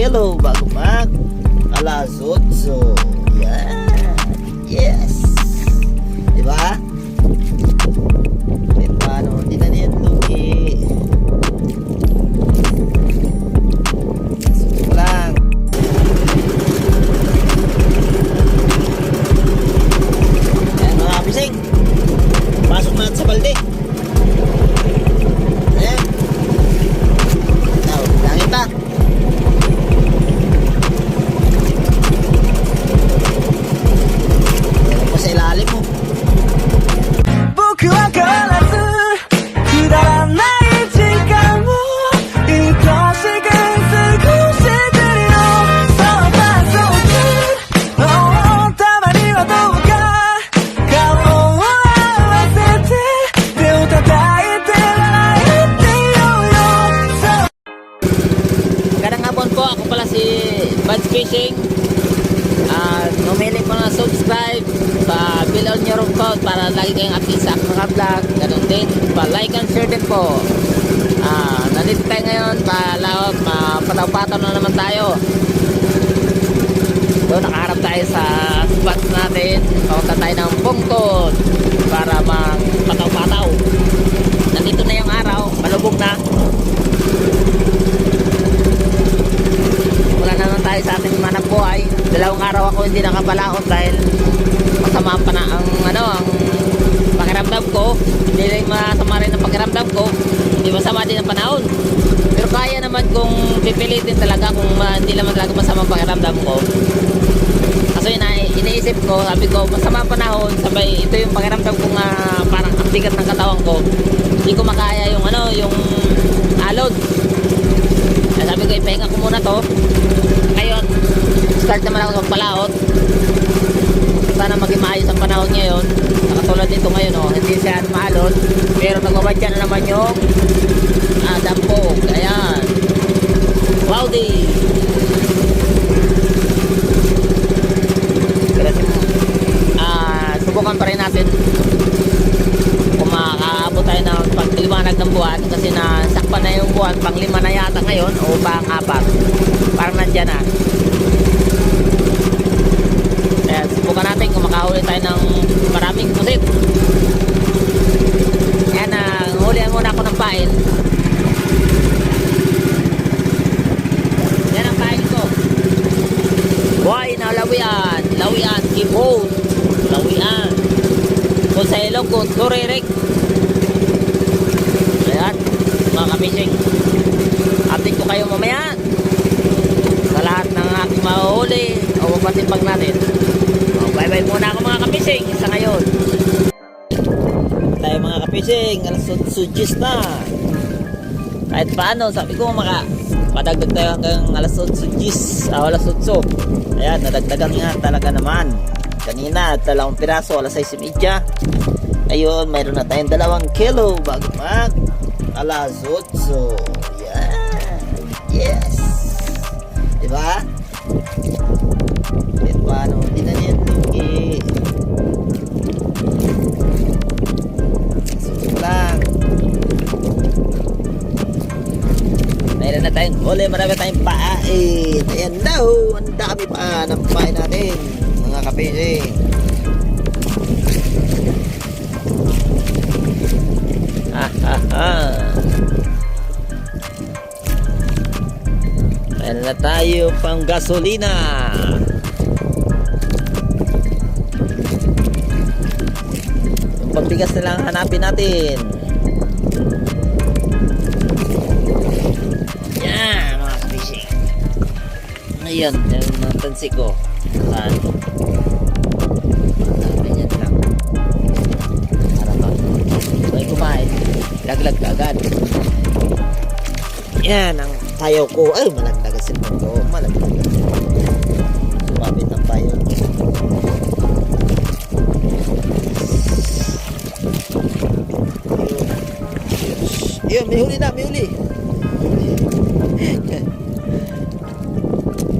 kilo bago mag alas 8. Yan. Yes. Diba? Kahit paano, hindi na yan lugi. Suko lang. Yan mga kapising. Pasok natin sa balde. Ayan. Now, langit pa. Ayan pa sa ilalim mo. 僕は変わらずくだらない時間を愛しく過ごしてるよ So far so good Oh たまにはどうか顔を合わせて手を叩いて笑ってよよ Magandang hapon po, ako pala si Buds Fishing. Numili po na subscribe, pa-bill on your code para lagi kayong update sa aking mga vlog. Ganun din, pa-like and share din po. Nandito tayo ngayon, pa-laot, mapataw-pataw na naman tayo. Doon, nakaharap tayo sa spots natin. Papunta tayo ng Pungkod para magpataw-pataw. Nandito na yung araw, malubog na. Wala naman tayo sa ating manang buhay. 2 araw ako hindi nakapalaot dahil masama pa na ang pakiramdam ko. Hindi rin masama rin ang pakiramdam ko. Hindi masama din ang panahon. Pero kaya naman kung pipilitin talaga kung hindi naman talaga masama ang pakiramdam ko. Kasi iniisip ko, sabi ko masama ang panahon, sabay ito yung pakiramdam ko nga parang ang bigat ng katawan ko. Hindi ko makaya yung yung alod. Sabi ko ipahinga ko muna to. Ngayon start naman ako magpalaot. Sana maging maayos ang panahon ngayon. Nakatulad dito ngayon hindi siya maalon. Pero nagbabadya na naman yung dampog. Ayan. Cloudy. Pero subukan pa rin natin kung makakaabot tayo ng pagliwanag ng buwan kasi nasakpan na yung buwan, pang 5 na yata ngayon o pang 4, parang nandyan na. Kaya subukan natin kung makahuli tayo ng maraming pusit. Ayan, hulihan muna ako ng pain. Yan ang pain ko. Buhay na lawian, lawian, kibot, lawian. Kung sa ilong ko, turirik. Ayan, mga kapishing. Update ko kayo mamaya sa lahat ng aking mahuhuli o patimpag natin. Bye bye muna ako mga kapishing sa ngayon. Tayo mga kapishing, alas 8 na. Kahit paano, sabi ko padagdag tayo hanggang alas 8. Alas 8. Ayan, nadagdagan nga talaga naman. Kanina, 2 piraso, alas 6:30. Ayun, mayroon na tayong 2 kilo bago mag alas 8. Yan. Yes. Diba? Kahit paano, hindi na yan lugi. Suko lang. Mayroon na tayong huli, marami tayong pain. Ayan daw, ang dami pa ng pain natin, mga kapising. Mayroon na tayo pang gasolina. Yung pambigas na lang hanapin natin. Yan mga fishing. Ngayon, yung tansi ko. Ganyan lang. Para may kumain, laglag ka agad. Yan ang tayo ko. Ay, malagdag ang cellphone ko. Malagdag. Sumabit ang tayo. Yun, may huli na, may huli.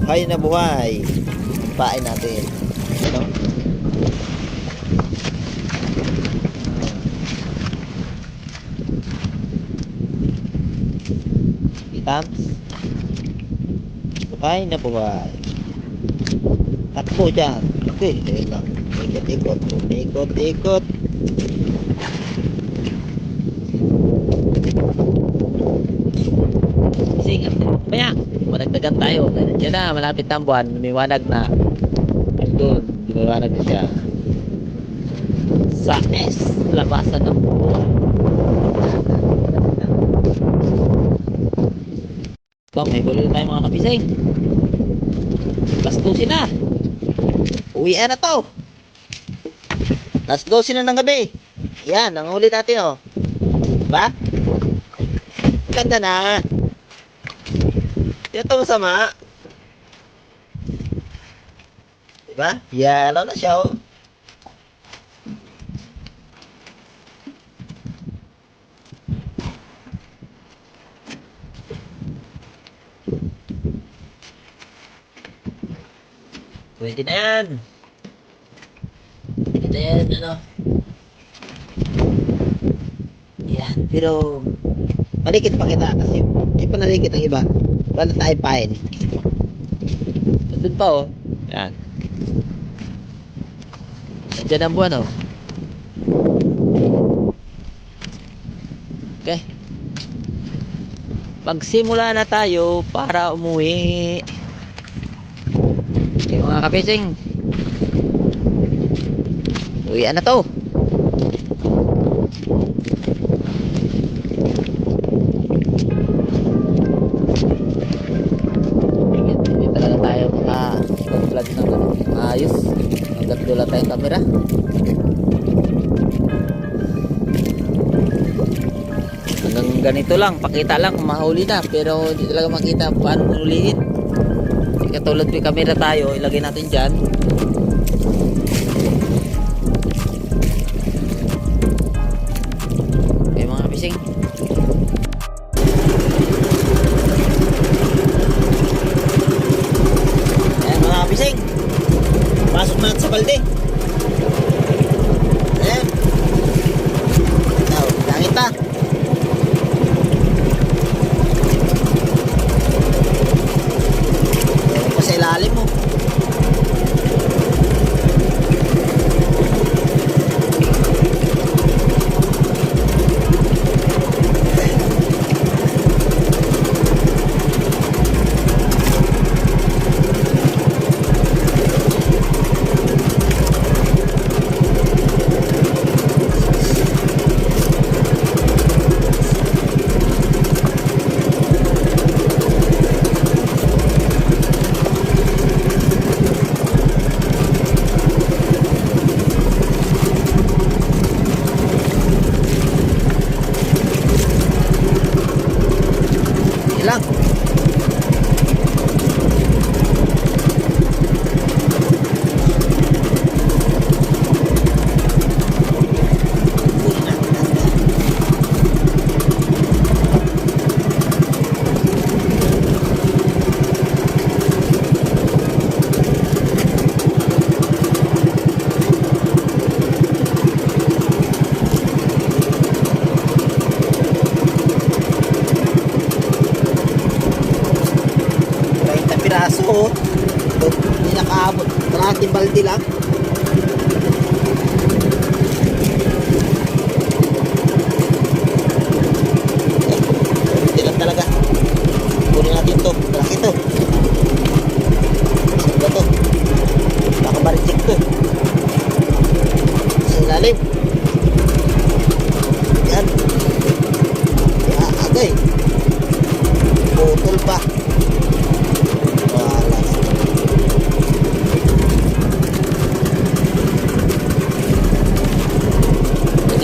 Buhay na buhay. Pain natin. Ano? Kita? Ay, nabuhay. Takbo dyan. Okay, ayun lang. Ikot, ikot, ikot, ikot. Sige, kaya, madagdagan tayo. Diyan na, malapit na ang buwan. Lumiwanag na. Doon, lumiwanag na siya. Sa S, labasan ng buwan. So, may gulo tayo mga kapising. Last 12 na. Uwian na to. Last 12 na ng gabi. Yan, ang huli natin oh. Diba? Ganda na. Ito masama. Diba? Yellow na siya oh. Pwede na yan. Pwede na yan, ano. Yan, pero malikit pa kita kasi hindi pa nalikit ang iba. Wala tayo pain. Nandun pa oh. Yan. Nandiyan ang buwan oh. Okay. Magsimula na tayo para umuwi. Okay mga kapising. Uwian na to. Hindi talaga tayo maka-vlog ng ayos. Hanggat wala tayong camera. Hanggang ganito lang, pakita lang kung mahuli na, pero hindi talaga makita paano hulihin. Katulad may camera tayo, ilagay natin dyan. Okay mga kapising. Ayan mga kapising, pasok natin sa balde. Ayan. Now, langit pa. Sa ilalim mo. Lang. Piraso oh. Hindi nakaabot. Kalahating balde lang. Hindi lang talaga. Kunin natin to. Malaki to. Saan ba to? Baka maritik to. Sa ilalim. Yan. Ya, agay. Putol pa.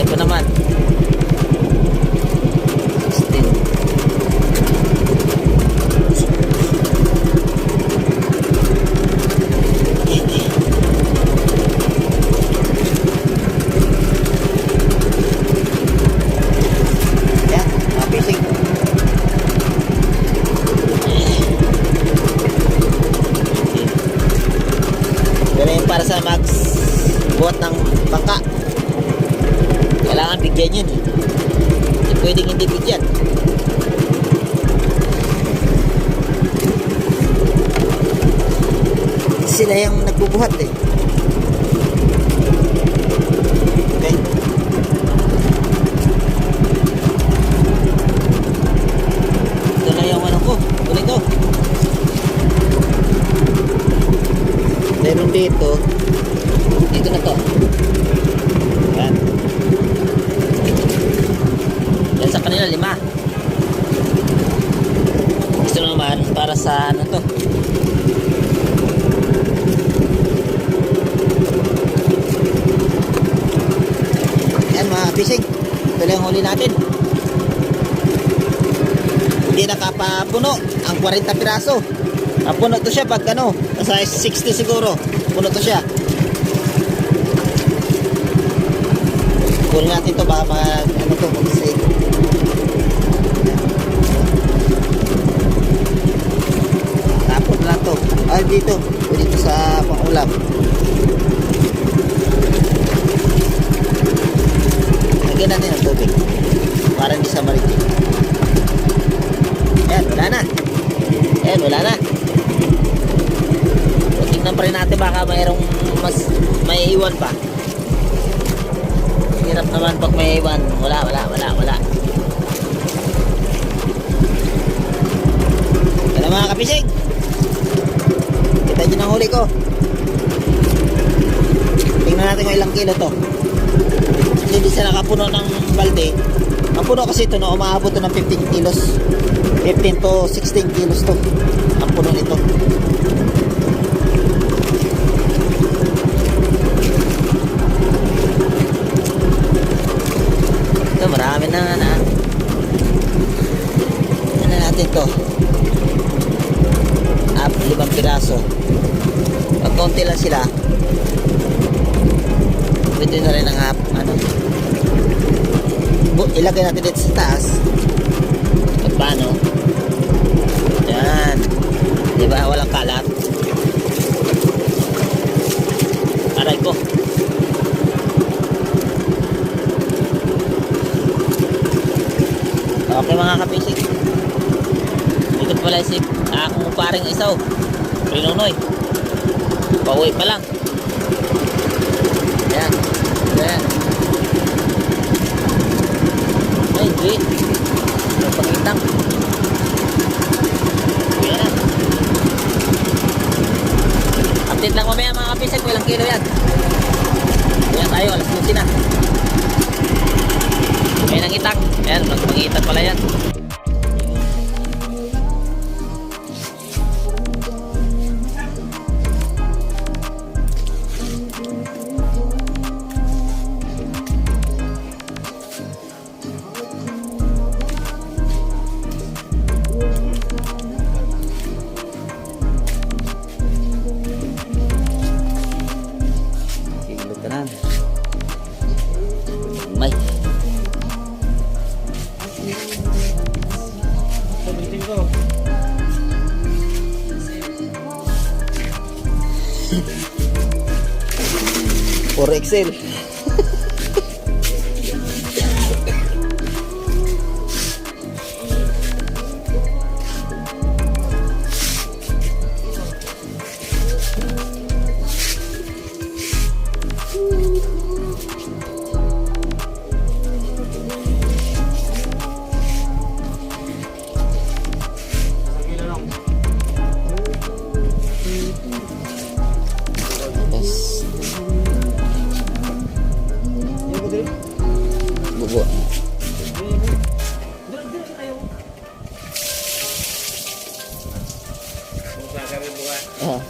Ito naman. Still. Yan, mapising. Ganun para sa Max buhat ng bangka. Kailangan bigyan yun eh. Hindi pwedeng hindi bigyan. sila yung nagbubuhat eh. Okay. Ito na yung ano ko. Kunin ko. Meron dito. Dito na to. Yan. Yan sa kanila 5. Gusto naman para sa ano to. Yan mga fishing. Ito lang yung huli natin. Hindi nakapapuno ang 40 piraso. Napuno to siya pag ano, sa 60 siguro. Puno to siya. Huli natin to baka mag ano to, mag-save. Tapos lang to. Ay dito. Dito sa pangulam. Lagyan natin ang tubig. Para hindi sa maritin. Ayan, wala na. Ayan, wala na. So, tingnan pa rin natin baka mayroong mas may iwan pa. Hirap naman pag may iwan. Wala. Kaya mga kapising. Kita nyo ng huli ko. Tingnan natin kung ilang kilo to. Hindi siya nakapuno ng balde. Ang puno kasi ito no, umaabot to ng 15 kilos. 15 to 16 kilos to. Ang puno nito. Ito marami na na. Ano natin to? 5 piraso. Pag konti lang sila, pwede na rin ang ano. Ilagay natin dito sa taas. At paano? Yan. Diba? Walang kalat. Aray ko. Okay mga kapisik. Dito pala si akong paring isaw. Pinunoy. Pauwi pa lang. Yan. Yan. Ay, hindi. May pangitang. Yan. Update lang mamaya mga kapisik. Ilang kilo yan. Yan tayo. Alas 12 na. May nangitang. Yan. Magpangitang pala yan. May for Excel. Bubo. Ah.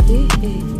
Sige.